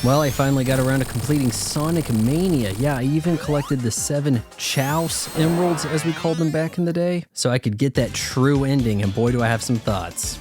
Well, I finally got around to completing Sonic Mania. Yeah, I even collected the 7 Chouse Emeralds, as we called them back in the day, so I could get that true ending, and boy do I have some thoughts.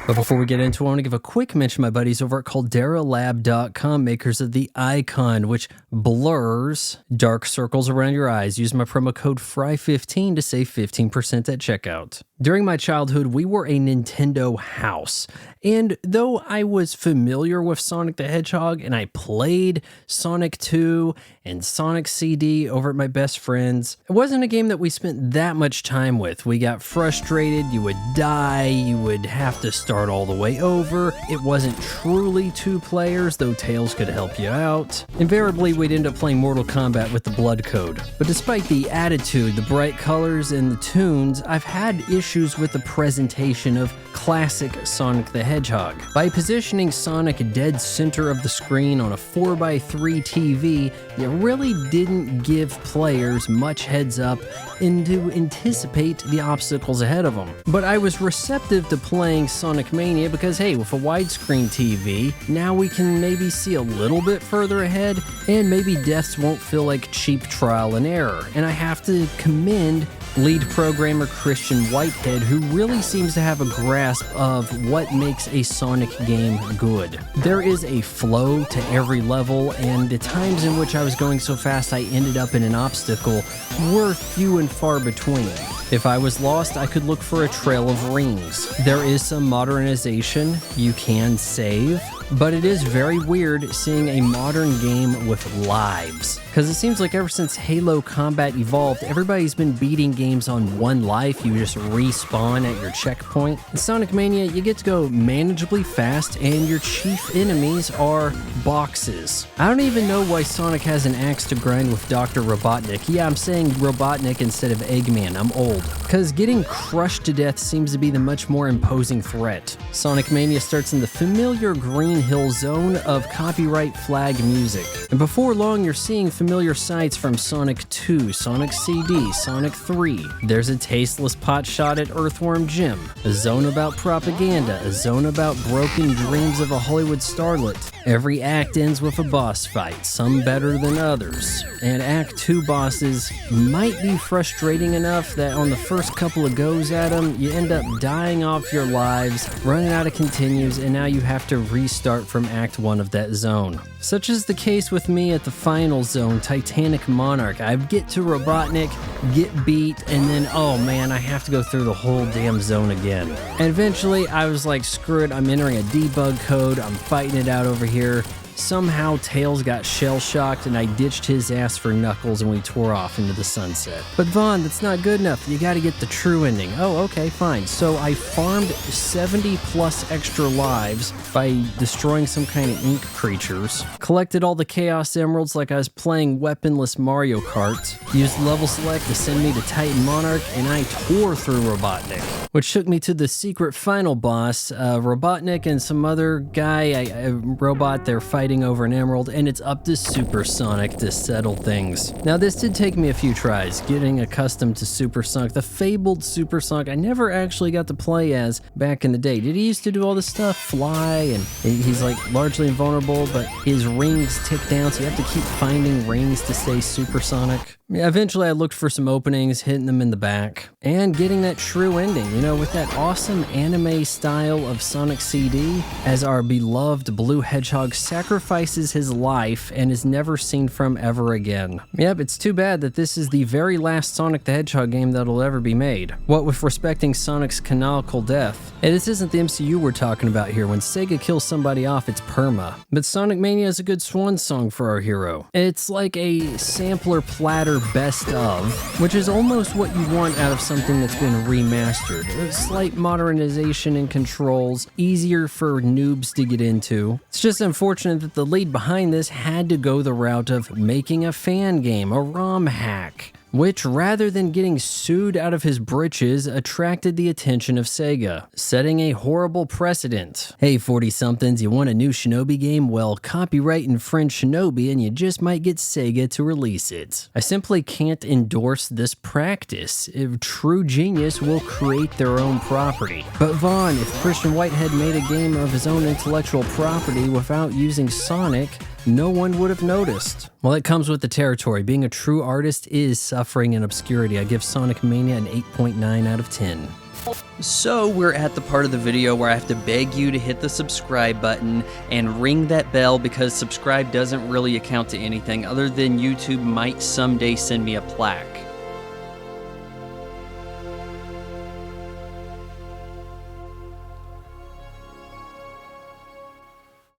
But before we get into it, I want to give a quick mention to my buddies over at CalderaLab.com, makers of the Icon, which blurs dark circles around your eyes. Use my promo code FRY15 to save 15% at checkout. During my childhood, we were a Nintendo house. And though I was familiar with Sonic the Hedgehog and I played Sonic 2 and Sonic CD over at my best friend's, it wasn't a game that we spent that much time with. We got frustrated, you would die, you would have to start all the way over. It wasn't truly 2 players, though Tails could help you out. Invariably, we'd end up playing Mortal Kombat with the blood code. But despite the attitude, the bright colors, and the tunes, I've had issues with the presentation of classic Sonic the Hedgehog. By positioning Sonic dead center of the screen on a 4x3 TV, it really didn't give players much heads up and to anticipate the obstacles ahead of them. But I was receptive to playing Sonic Mania because, hey, with a widescreen TV, now we can maybe see a little bit further ahead, and maybe deaths won't feel like cheap trial and error. And I have to commend lead programmer Christian Whitehead, who really seems to have a grasp of what makes a Sonic game good. There is a flow to every level, and the times in which I was going so fast I ended up in an obstacle were few and far between. If I was lost, I could look for a trail of rings. There is some modernization, you can save, but it is very weird seeing a modern game with lives. Because it seems like ever since Halo Combat evolved, everybody's been beating games on 1 life. You just respawn at your checkpoint. In Sonic Mania, you get to go manageably fast, and your chief enemies are boxes. I don't even know why Sonic has an axe to grind with Dr. Robotnik. Yeah, I'm saying Robotnik instead of Eggman. I'm old. Because getting crushed to death seems to be the much more imposing threat. Sonic Mania starts in the familiar Green Hill zone of copyright flag music. And before long, you're seeing familiar sights from Sonic 2, Sonic CD, Sonic 3. There's a tasteless pot shot at Earthworm Jim, a zone about propaganda, a zone about broken dreams of a Hollywood starlet. Every act ends with a boss fight, some better than others. And Act 2 bosses might be frustrating enough that on the first couple of goes at them, you end up dying off your lives, running out of continues, and now you have to restart from Act 1 of that zone. Such is the case with me at the final zone, Titanic Monarch. I get to Robotnik, get beat, and then, oh man, I have to go through the whole damn zone again. And eventually, I was like, screw it, I'm entering a debug code, I'm fighting it out over here. Somehow Tails got shell-shocked and I ditched his ass for Knuckles and we tore off into the sunset. But Vaughn, that's not good enough. You gotta get the true ending. Oh, okay, fine. So I farmed 70 plus extra lives by destroying some kind of ink creatures, collected all the Chaos Emeralds like I was playing weaponless Mario Kart, used level select to send me to Titan Monarch, and I tore through Robotnik, which took me to the secret final boss, Robotnik and some other guy, a robot. They're fighting over an emerald, and it's up to Super Sonic to settle things. Now, this did take me a few tries, getting accustomed to Super Sonic, the fabled Super Sonic I never actually got to play as back in the day. Did he used to do all this stuff? Fly, and he's like largely invulnerable, but his rings tick down, so you have to keep finding rings to stay Super Sonic. Yeah, eventually I looked for some openings, hitting them in the back, and getting that true ending, you know, with that awesome anime style of Sonic CD, as our beloved Blue Hedgehog sacrifices his life and is never seen from ever again. Yep, it's too bad that this is the very last Sonic the Hedgehog game that'll ever be made. What with respecting Sonic's canonical death. And this isn't the MCU we're talking about here. When Sega kills somebody off, it's perma. But Sonic Mania is a good swan song for our hero. It's like a sampler platter best of, which is almost what you want out of something that's been remastered. A slight modernization in controls, easier for noobs to get into. It's just unfortunate that the lead behind this had to go the route of making a fan game, a ROM hack. which, rather than getting sued out of his britches, attracted the attention of Sega, setting a horrible precedent. Hey 40-somethings, you want a new Shinobi game? Well, copyright infringe Shinobi and you just might get Sega to release it. I simply can't endorse this practice. If true genius will create their own property. But Vaughn, if Christian Whitehead made a game of his own intellectual property without using Sonic, no one would have noticed. Well, it comes with the territory. Being a true artist is suffering in obscurity. I give Sonic Mania an 8.9 out of 10. So we're at the part of the video where I have to beg you to hit the subscribe button and ring that bell, because subscribe doesn't really account to anything other than YouTube might someday send me a plaque.